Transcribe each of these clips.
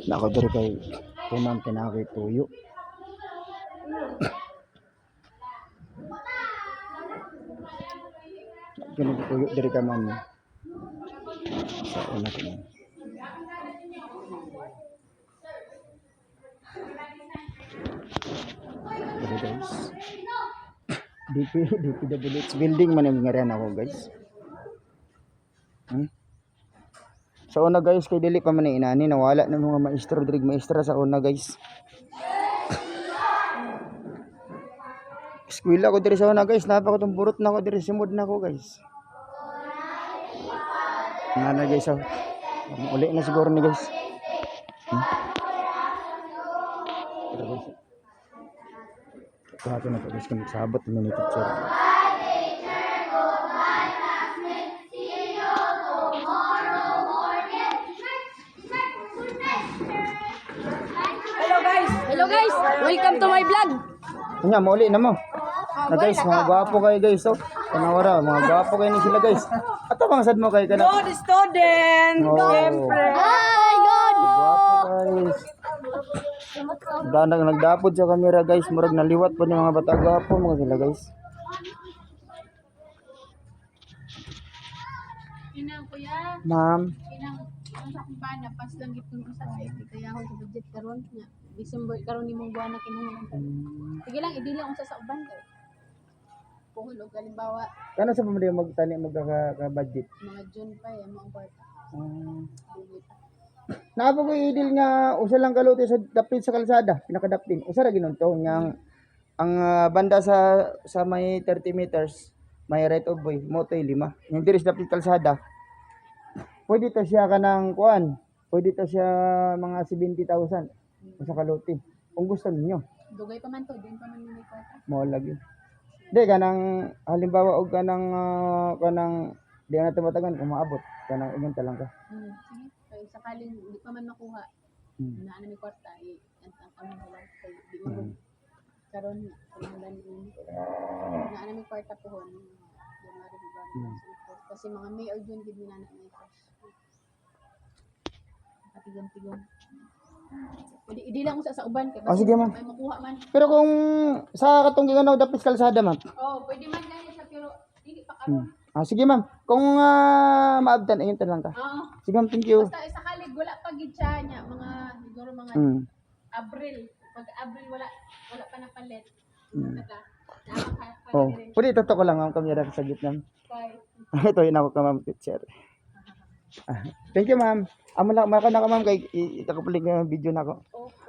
Nako diri kay kunang pinaki tuyo. Kini tuyo diri ka man. Sa una ko. Diri guys. DPWH building man yung ngarian ako guys. Sa una guys kay dili pa man inani nawala na mga maestro diri maestra sa una guys. Eskwela ko diri sa una guys, napakatong burot na ko diri simod na ko guys. Nga na guys, uli na siguro ni guys. Kahapon na po guys kung sabot mo ni teacher. Hello guys, welcome to my vlog. Nya mo uli na mo. Na guys, mga gwapo kayo guys, oh. Panawara, mga gwapo kayo ni sila guys. Ato bang sad mo kayo kana? Good student, siyempre. Hi, God. Gwapo guys. Nagdapod sa camera guys, murag naliwat po ng mga bata gwapo mga sila guys. Inang kuya, Ma'am. inang sa kumpana pas lang gitong sa kaya ako sa budget karon nya. December karon nimong buwan na kinuha. Sige lang idili ako sa uban kay. Kung hulog halimbawa Kana sa pamilya magtani magka-budget. mga June pa mo ang kwarta. Napo ko idil nga usa lang kaluti sa dapit sa kalsada, pinakadapin. Usa ra ginunto yang ang banda sa may 30 meters may right of way, mo toy 5. Yung diri sa dapit kalsada. Pwede to siya kanang kuan. Pwede to siya mga 70,000 sa kaluti. Kung gusto niyo. Dugay pa man to, din pa man ni kwarta. Mo lagi. Di kanang halimbawa og kanang di na tumatagan umaabot kanang ingon ta lang ka. Sige. Kay sakaling hindi pa man makuha. Na ano ni kwarta ang kami lang kay di mo karon kalangan ni na ano ni kwarta pohon. January February kasi mga May or June gid na may cash. Katigom-tigom. Hindi lang sa uban kay Sige ma'am. may makuha man. Pero kung sa katong ginaw dapit sa kalsada ma'am. Oh, pwede man gani siya pero dili pa karon. Sige ma'am. Kung maabtan ayun lang ka. Oo. Sige ma'am, thank you. Basta sa kalig wala pa gid siya nya mga siguro mga Abril. Pag Abril wala pa na palit. Oh, pwede ito ko lang ma'am kami dito sa gitna. Bye. Ito yun ako ka ma'am teacher. Thank you ma'am. Amo lang maka na ka ma'am kay itakupulig nga video nako.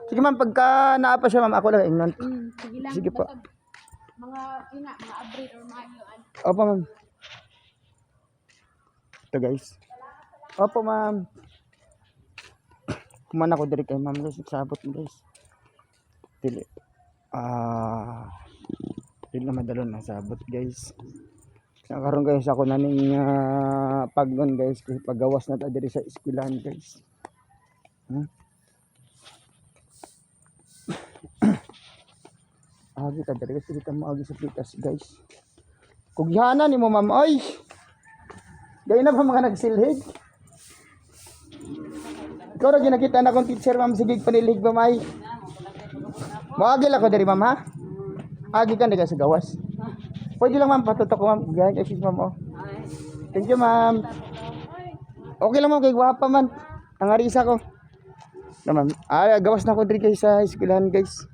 Sige ma'am, pagka naapa siya ma'am ako lang ingnon. Sige lang. Sige po. Basta mga mga Abril or mga ano. Opo ma'am. Ito guys. Opo ma'am. Kuman ako diri kay ma'am guys, sabot guys. Dili. Dili na madalon na sabot guys. Karon guys ako naning pagnon guys, pagawas na ta diri sa eskwelahan guys. Agi ta diri guys, kita mo agi sa pitas guys. Kugyana nimo ma'am ay. Dahil na ba mga nagsilhig? Ikaw ra ginakita na kong teacher ma'am, sige panilig ba may? Moagil ako diri ma'am ha? Agi ka sa gawas. Pwede lang ma'am, patutok ko ma'am. Ganyan kasi ma'am oh. Thank you ma'am. Okay lang ma'am, kay gwapa man. Ang arisa ko. Na ma'am, gawas na ko diri guys sa eskwelahan guys.